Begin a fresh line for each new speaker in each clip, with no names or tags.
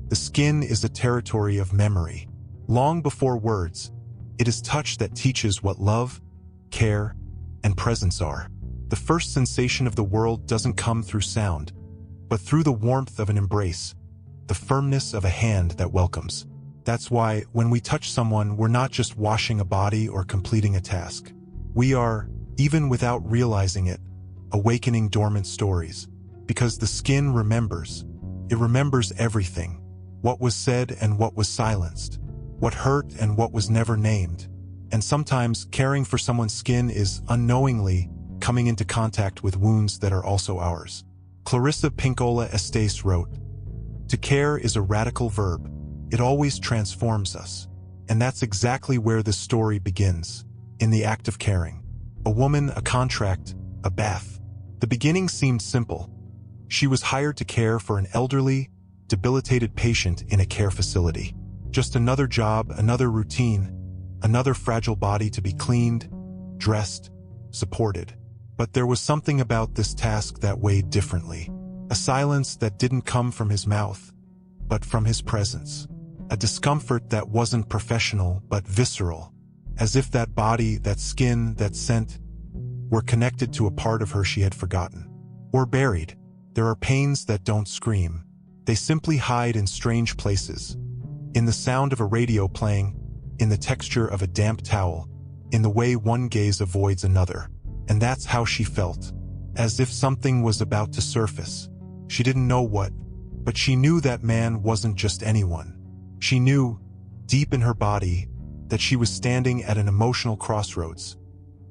The skin is a territory of memory. Long before words, it is touch that teaches what love, care, and presence are. The first sensation of the world doesn't come through sound, but through the warmth of an embrace, the firmness of a hand that welcomes. That's why, when we touch someone, we're not just washing a body or completing a task. We are, even without realizing it, awakening dormant stories. Because the skin remembers. It remembers everything. What was said and what was silenced. What hurt and what was never named. And sometimes, caring for someone's skin is unknowingly coming into contact with wounds that are also ours. Clarissa Pinkola Estes wrote, "To care is a radical verb. It always transforms us." And that's exactly where this story begins, in the act of caring. A woman, a contract, a bath. The beginning seemed simple. She was hired to care for an elderly, debilitated patient in a care facility. Just another job, another routine, another fragile body to be cleaned, dressed, supported. But there was something about this task that weighed differently. A silence that didn't come from his mouth, but from his presence. A discomfort that wasn't professional, but visceral. As if that body, that skin, that scent, were connected to a part of her she had forgotten. Or buried. There are pains that don't scream. They simply hide in strange places. In the sound of a radio playing, in the texture of a damp towel, in the way one gaze avoids another. And that's how she felt. As if something was about to surface. She didn't know what, but she knew that man wasn't just anyone. She knew, deep in her body, that she was standing at an emotional crossroads.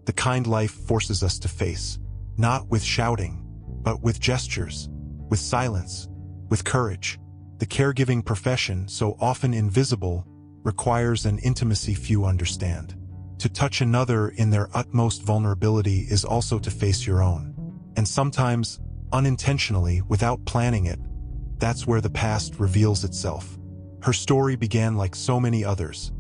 The kind life forces us to face, not with shouting, but with gestures, with silence, with courage. The caregiving profession, so often invisible, requires an intimacy few understand. To touch another in their utmost vulnerability is also to face your own. And sometimes, unintentionally, without planning it, that's where the past reveals itself. Her story began like so many others.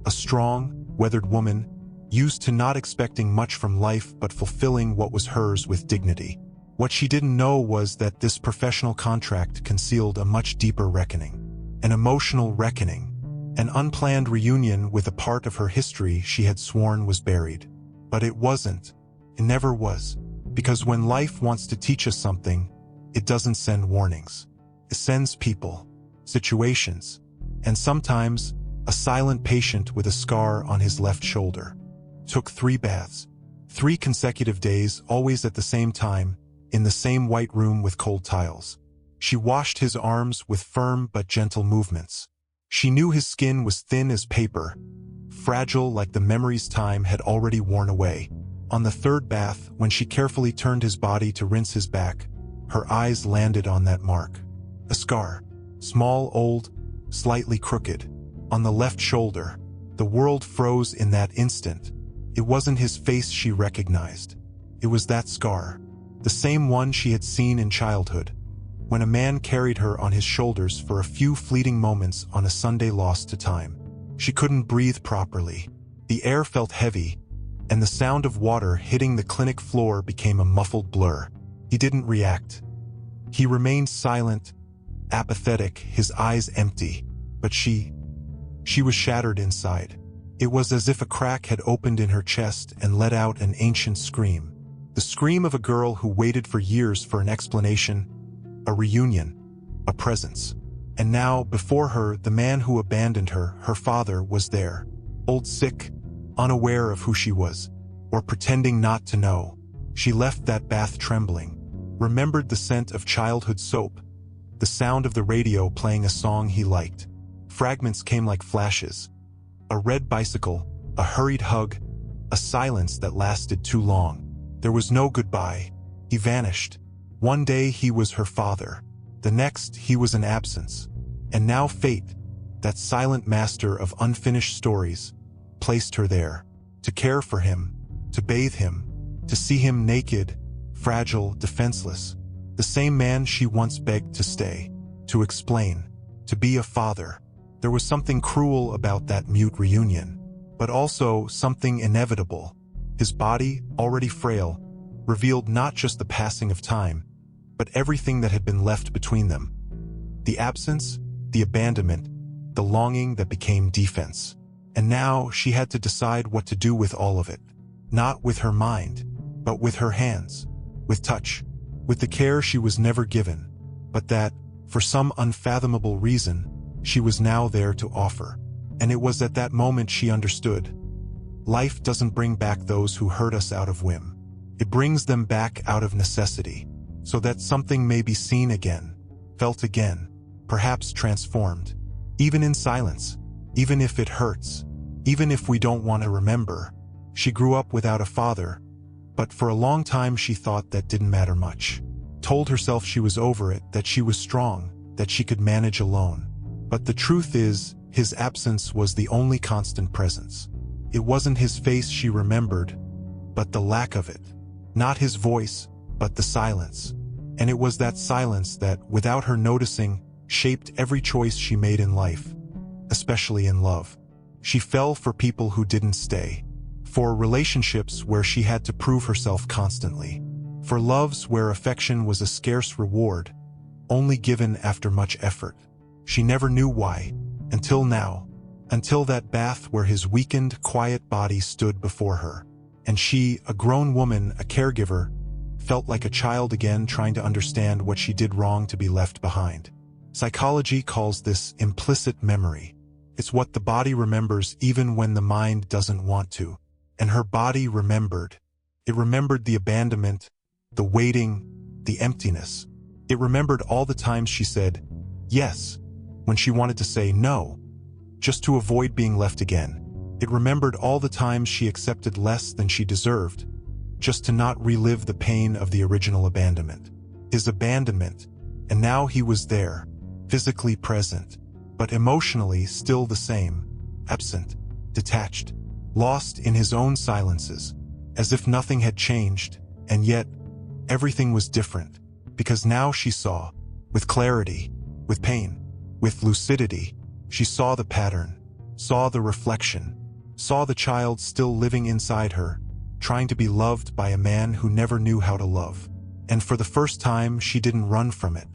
A strong, weathered woman, used to not expecting much from life but fulfilling what was hers with dignity. What she didn't know was that this professional contract concealed a much deeper reckoning. An emotional reckoning. An unplanned reunion with a part of her history she had sworn was buried. But it wasn't. It never was. Because when life wants to teach us something, it doesn't send warnings. It sends people, situations, and sometimes a silent patient with a scar on his left shoulder. Took 3 baths. 3 consecutive days, always at the same time, in the same white room with cold tiles. She washed his arms with firm but gentle movements. She knew his skin was thin as paper, fragile like the memories time had already worn away. On the 3rd bath, when she carefully turned his body to rinse his back, her eyes landed on that mark. A scar. Small, old, slightly crooked. On the left shoulder. The world froze in that instant. It wasn't his face she recognized. It was that scar. The same one she had seen in childhood, when a man carried her on his shoulders for a few fleeting moments on a Sunday lost to time. She couldn't breathe properly. The air felt heavy, and the sound of water hitting the clinic floor became a muffled blur. He didn't react. He remained silent, apathetic, his eyes empty. But she was shattered inside. It was as if a crack had opened in her chest and let out an ancient scream. The scream of a girl who waited for years for an explanation, a reunion, a presence. And now, before her, the man who abandoned her, her father, was there. Old, sick, unaware of who she was, or pretending not to know. She left that bath trembling, remembered the scent of childhood soap, the sound of the radio playing a song he liked. Fragments came like flashes. A red bicycle, a hurried hug, a silence that lasted too long. There was no goodbye. He vanished. One day he was her father. The next he was an absence. And now fate, that silent master of unfinished stories, placed her there. To care for him, to bathe him, to see him naked, fragile, defenseless. The same man she once begged to stay, to explain, to be a father. There was something cruel about that mute reunion, but also something inevitable. His body, already frail, revealed not just the passing of time, but everything that had been left between them. The absence, the abandonment, the longing that became defense. And now she had to decide what to do with all of it. Not with her mind, but with her hands, with touch, with the care she was never given, but that, for some unfathomable reason, she was now there to offer. And it was at that moment she understood. Life doesn't bring back those who hurt us out of whim. It brings them back out of necessity, so that something may be seen again, felt again, perhaps transformed, even in silence, even if it hurts, even if we don't want to remember. She grew up without a father, but for a long time she thought that didn't matter much. Told herself she was over it, that she was strong, that she could manage alone. But the truth is, his absence was the only constant presence. It wasn't his face she remembered, but the lack of it. Not his voice, but the silence. And it was that silence that, without her noticing, shaped every choice she made in life, especially in love. She fell for people who didn't stay, for relationships where she had to prove herself constantly, for loves where affection was a scarce reward, only given after much effort. She never knew why, until now, until that bath where his weakened, quiet body stood before her. And she, a grown woman, a caregiver, felt like a child again, trying to understand what she did wrong to be left behind. Psychology calls this implicit memory. It's what the body remembers even when the mind doesn't want to. And her body remembered. It remembered the abandonment, the waiting, the emptiness. It remembered all the times she said yes when she wanted to say no, just to avoid being left again. It remembered all the times she accepted less than she deserved, just to not relive the pain of the original abandonment. His abandonment, and now he was there, physically present, but emotionally still the same, absent, detached, lost in his own silences, as if nothing had changed, and yet everything was different, because now she saw, with clarity, with pain, with lucidity. She saw the pattern, saw the reflection, saw the child still living inside her, trying to be loved by a man who never knew how to love. And for the first time, she didn't run from it,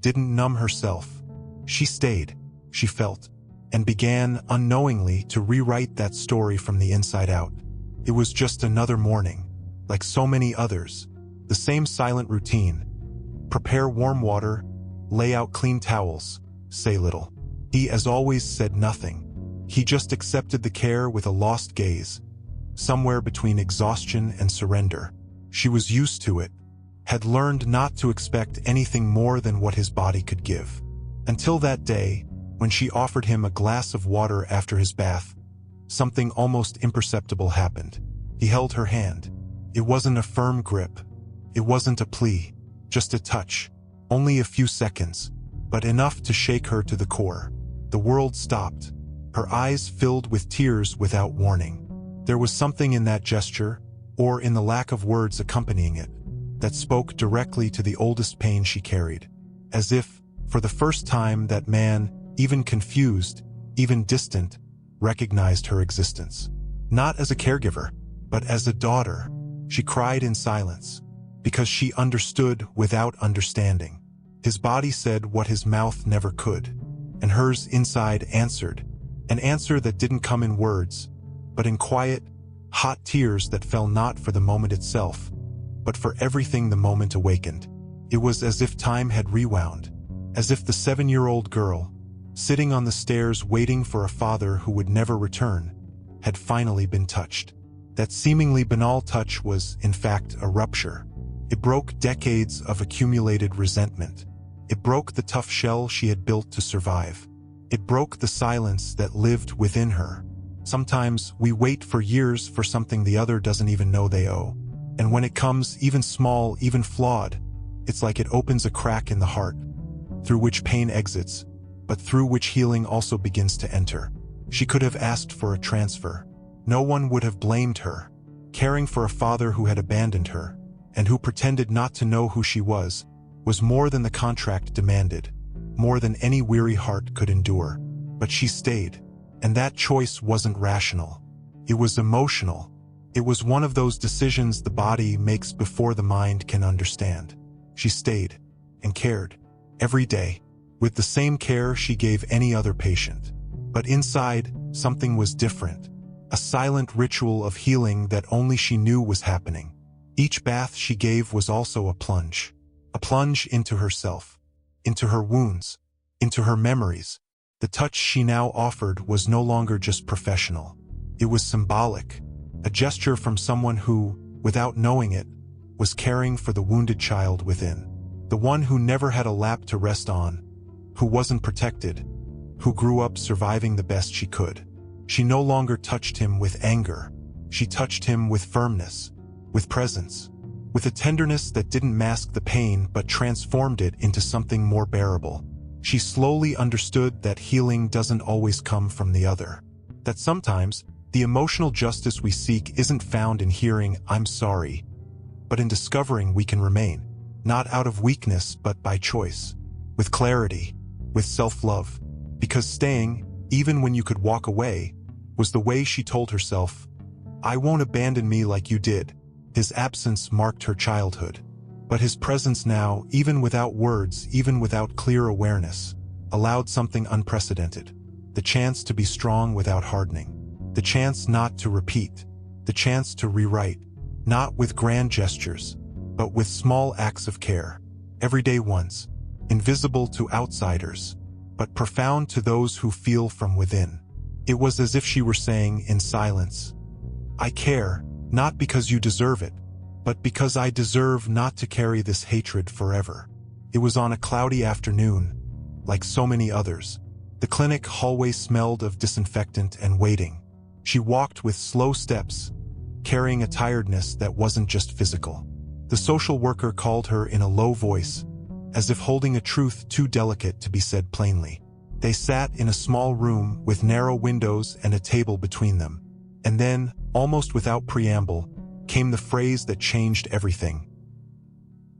didn't numb herself. She stayed, she felt, and began, unknowingly, to rewrite that story from the inside out. It was just another morning, like so many others, the same silent routine. Prepare warm water, lay out clean towels, say little. He, as always, said nothing. He just accepted the care with a lost gaze, somewhere between exhaustion and surrender. She was used to it, had learned not to expect anything more than what his body could give. Until that day, when she offered him a glass of water after his bath, something almost imperceptible happened. He held her hand. It wasn't a firm grip. It wasn't a plea, just a touch. Only a few seconds, but enough to shake her to the core. The world stopped. Her eyes filled with tears without warning. There was something in that gesture, or in the lack of words accompanying it, that spoke directly to the oldest pain she carried. As if, for the first time, that man, even confused, even distant, recognized her existence. Not as a caregiver, but as a daughter. She cried in silence, because she understood without understanding. His body said what his mouth never could, and hers inside answered, an answer that didn't come in words, but in quiet, hot tears that fell not for the moment itself, but for everything the moment awakened. It was as if time had rewound, as if the 7-year-old girl, sitting on the stairs waiting for a father who would never return, had finally been touched. That seemingly banal touch was, in fact, a rupture. It broke decades of accumulated resentment. It broke the tough shell she had built to survive. It broke the silence that lived within her. Sometimes we wait for years for something the other doesn't even know they owe. And when it comes, even small, even flawed, it's like it opens a crack in the heart, through which pain exits, but through which healing also begins to enter. She could have asked for a transfer. No one would have blamed her. Caring for a father who had abandoned her, and who pretended not to know who she was more than the contract demanded, more than any weary heart could endure. But she stayed, and that choice wasn't rational. It was emotional. It was one of those decisions the body makes before the mind can understand. She stayed, and cared, every day, with the same care she gave any other patient. But inside, something was different. A silent ritual of healing that only she knew was happening. Each bath she gave was also a plunge into herself, into her wounds, into her memories. The touch she now offered was no longer just professional. It was symbolic, a gesture from someone who, without knowing it, was caring for the wounded child within. The one who never had a lap to rest on, who wasn't protected, who grew up surviving the best she could. She no longer touched him with anger. She touched him with firmness, with presence, with a tenderness that didn't mask the pain but transformed it into something more bearable. She slowly understood that healing doesn't always come from the other. That sometimes, the emotional justice we seek isn't found in hearing "I'm sorry," but in discovering we can remain, not out of weakness but by choice, with clarity, with self-love. Because staying, even when you could walk away, was the way she told herself, "I won't abandon me like you did." His absence marked her childhood. But his presence now, even without words, even without clear awareness, allowed something unprecedented. The chance to be strong without hardening. The chance not to repeat. The chance to rewrite. Not with grand gestures, but with small acts of care. Everyday ones. Invisible to outsiders, but profound to those who feel from within. It was as if she were saying in silence, "I care, not because you deserve it, but because I deserve not to carry this hatred forever." It was on a cloudy afternoon, like so many others. The clinic hallway smelled of disinfectant and waiting. She walked with slow steps, carrying a tiredness that wasn't just physical. The social worker called her in a low voice, as if holding a truth too delicate to be said plainly. They sat in a small room with narrow windows and a table between them. And then, almost without preamble, came the phrase that changed everything.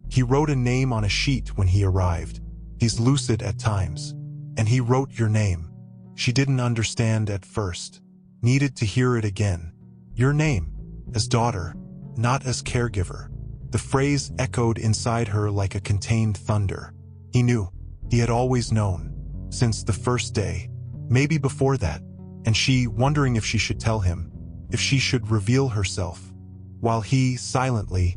He wrote a name on a sheet when he arrived. He's lucid at times. And he wrote your name. She didn't understand at first. Needed to hear it again. Your name, as daughter, not as caregiver. The phrase echoed inside her like a contained thunder. He knew. He had always known. Since the first day. Maybe before that. And she, wondering if she should tell him. If she should reveal herself. While he, silently,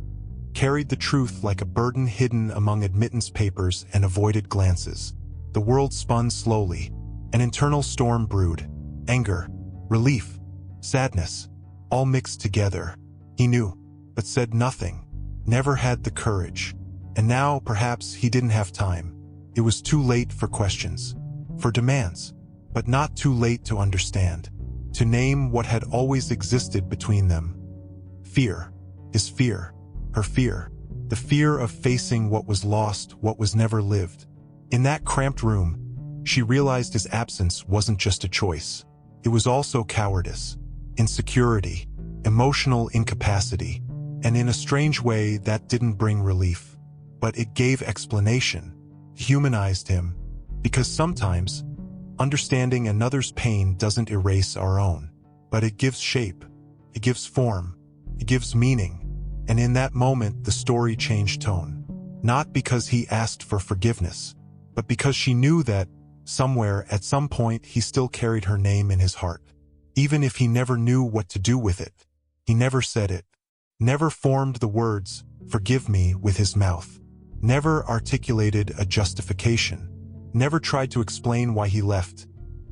carried the truth like a burden hidden among admittance papers and avoided glances. The world spun slowly. An internal storm brewed. Anger, relief, sadness, all mixed together. He knew, but said nothing. Never had the courage. And now, perhaps, he didn't have time. It was too late for questions. For demands. But not too late to understand. To name what had always existed between them. Fear. His fear. Her fear. The fear of facing what was lost, what was never lived. In that cramped room, she realized his absence wasn't just a choice. It was also cowardice, insecurity, emotional incapacity. And in a strange way, that didn't bring relief. But it gave explanation, humanized him. Because sometimes, understanding another's pain doesn't erase our own. But it gives shape. It gives form. It gives meaning. And in that moment, the story changed tone. Not because he asked for forgiveness, but because she knew that, somewhere, at some point, he still carried her name in his heart. Even if he never knew what to do with it. He never said it. Never formed the words, "Forgive me," with his mouth. Never articulated a justification. Never tried to explain why he left.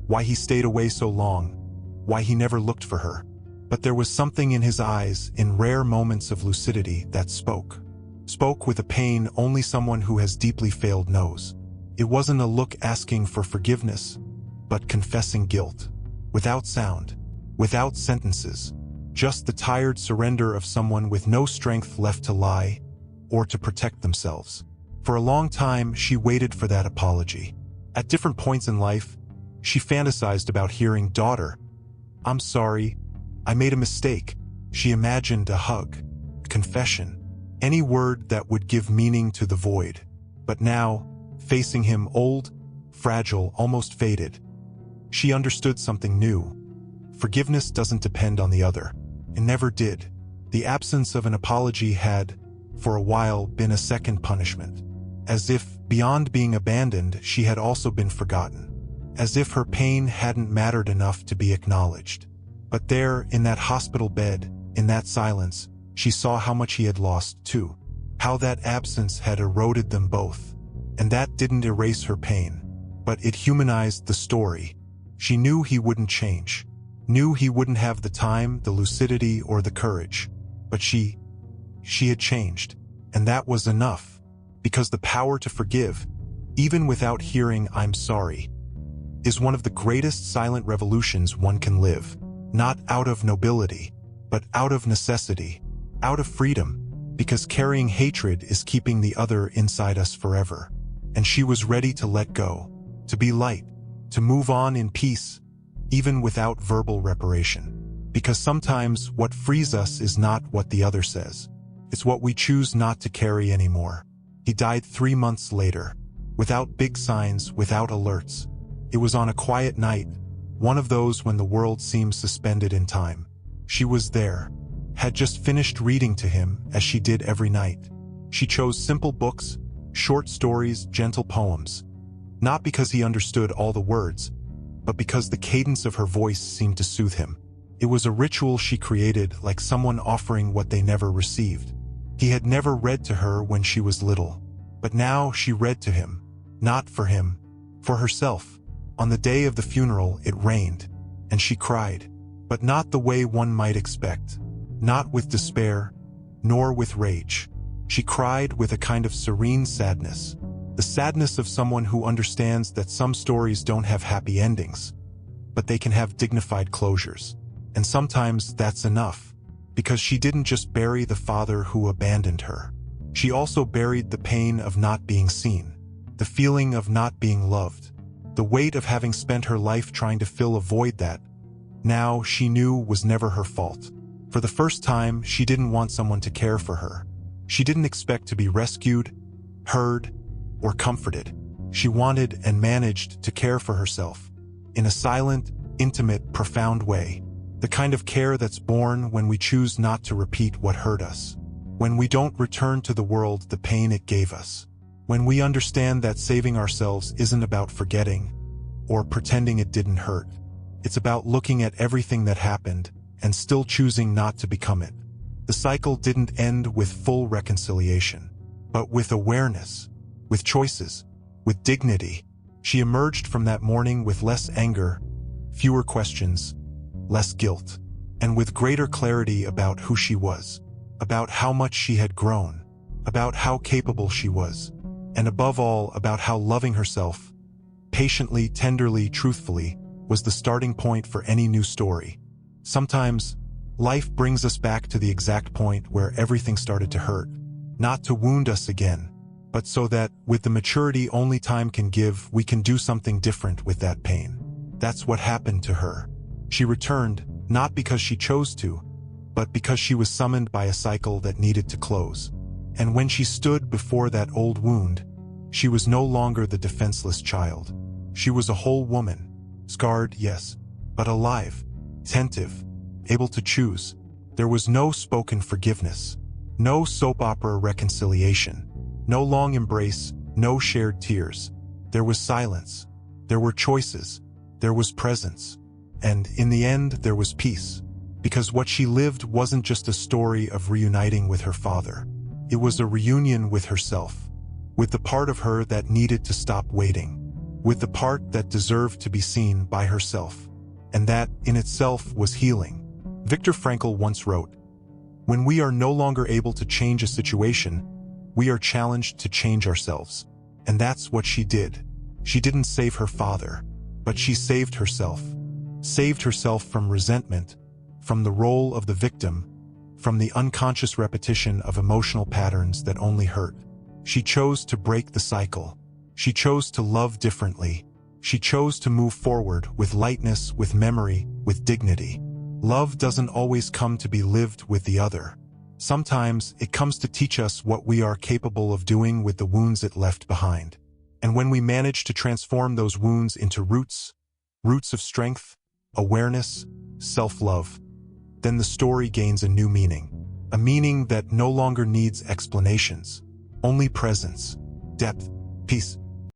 Why he stayed away so long. Why he never looked for her. But there was something in his eyes, in rare moments of lucidity, that spoke. Spoke with a pain only someone who has deeply failed knows. It wasn't a look asking for forgiveness, but confessing guilt. Without sound. Without sentences. Just the tired surrender of someone with no strength left to lie, or to protect themselves. For a long time, she waited for that apology. At different points in life, she fantasized about hearing, "Daughter, I'm sorry. I made a mistake." She imagined a hug, a confession, any word that would give meaning to the void. But now, facing him old, fragile, almost faded, she understood something new. Forgiveness doesn't depend on the other. It never did. The absence of an apology had, for a while, been a second punishment. As if, Beyond being abandoned, she had also been forgotten, as if her pain hadn't mattered enough to be acknowledged. But there, in that hospital bed, in that silence, she saw how much he had lost too, how that absence had eroded them both. And that didn't erase her pain, but it humanized the story. She knew he wouldn't change, knew he wouldn't have the time, the lucidity, or the courage. But she had changed, and that was enough, because the power to forgive, even without hearing "I'm sorry," is one of the greatest silent revolutions one can live, not out of nobility, but out of necessity, out of freedom, because carrying hatred is keeping the other inside us forever. And she was ready to let go, to be light, to move on in peace, even without verbal reparation. Because sometimes what frees us is not what the other says. It's what we choose not to carry anymore. He died 3 months later, without big signs, without alerts. It was on a quiet night, one of those when the world seems suspended in time. She was there, had just finished reading to him, as she did every night. She chose simple books, short stories, gentle poems. Not because he understood all the words, but because the cadence of her voice seemed to soothe him. It was a ritual she created, like someone offering what they never received. He had never read to her when she was little, but now she read to him, not for him, for herself. On the day of the funeral, it rained, and she cried, but not the way one might expect, not with despair, nor with rage. She cried with a kind of serene sadness, the sadness of someone who understands that some stories don't have happy endings, but they can have dignified closures. And sometimes that's enough, because she didn't just bury the father who abandoned her. She also buried the pain of not being seen, the feeling of not being loved, the weight of having spent her life trying to fill a void that, now she knew, was never her fault. For the first time, she didn't want someone to care for her. She didn't expect to be rescued, heard, or comforted. She wanted and managed to care for herself, in a silent, intimate, profound way. The kind of care that's born when we choose not to repeat what hurt us, when we don't return to the world the pain it gave us, when we understand that saving ourselves isn't about forgetting or pretending it didn't hurt. It's about looking at everything that happened and still choosing not to become it. The cycle didn't end with full reconciliation, but with awareness, with choices, with dignity. She emerged from that morning with less anger, fewer questions, less guilt, and with greater clarity about who she was, about how much she had grown, about how capable she was, and above all, about how loving herself, patiently, tenderly, truthfully, was the starting point for any new story. Sometimes, life brings us back to the exact point where everything started to hurt, not to wound us again, but so that, with the maturity only time can give, we can do something different with that pain. That's what happened to her. She returned, not because she chose to, but because she was summoned by a cycle that needed to close. And when she stood before that old wound, she was no longer the defenseless child. She was a whole woman, scarred, yes, but alive, attentive, able to choose. There was no spoken forgiveness, no soap opera reconciliation, no long embrace, no shared tears. There was silence, there were choices, there was presence. And, in the end, there was peace, because what she lived wasn't just a story of reuniting with her father. It was a reunion with herself, with the part of her that needed to stop waiting, with the part that deserved to be seen by herself. And that, in itself, was healing. Viktor Frankl once wrote, "When we are no longer able to change a situation, we are challenged to change ourselves." And that's what she did. She didn't save her father, but she saved herself. Saved herself from resentment, from the role of the victim, from the unconscious repetition of emotional patterns that only hurt. She chose to break the cycle. She chose to love differently. She chose to move forward with lightness, with memory, with dignity. Love doesn't always come to be lived with the other. Sometimes it comes to teach us what we are capable of doing with the wounds it left behind. And when we manage to transform those wounds into roots of strength, awareness, self-love, then the story gains a new meaning. A meaning that no longer needs explanations, only presence, depth, Peace.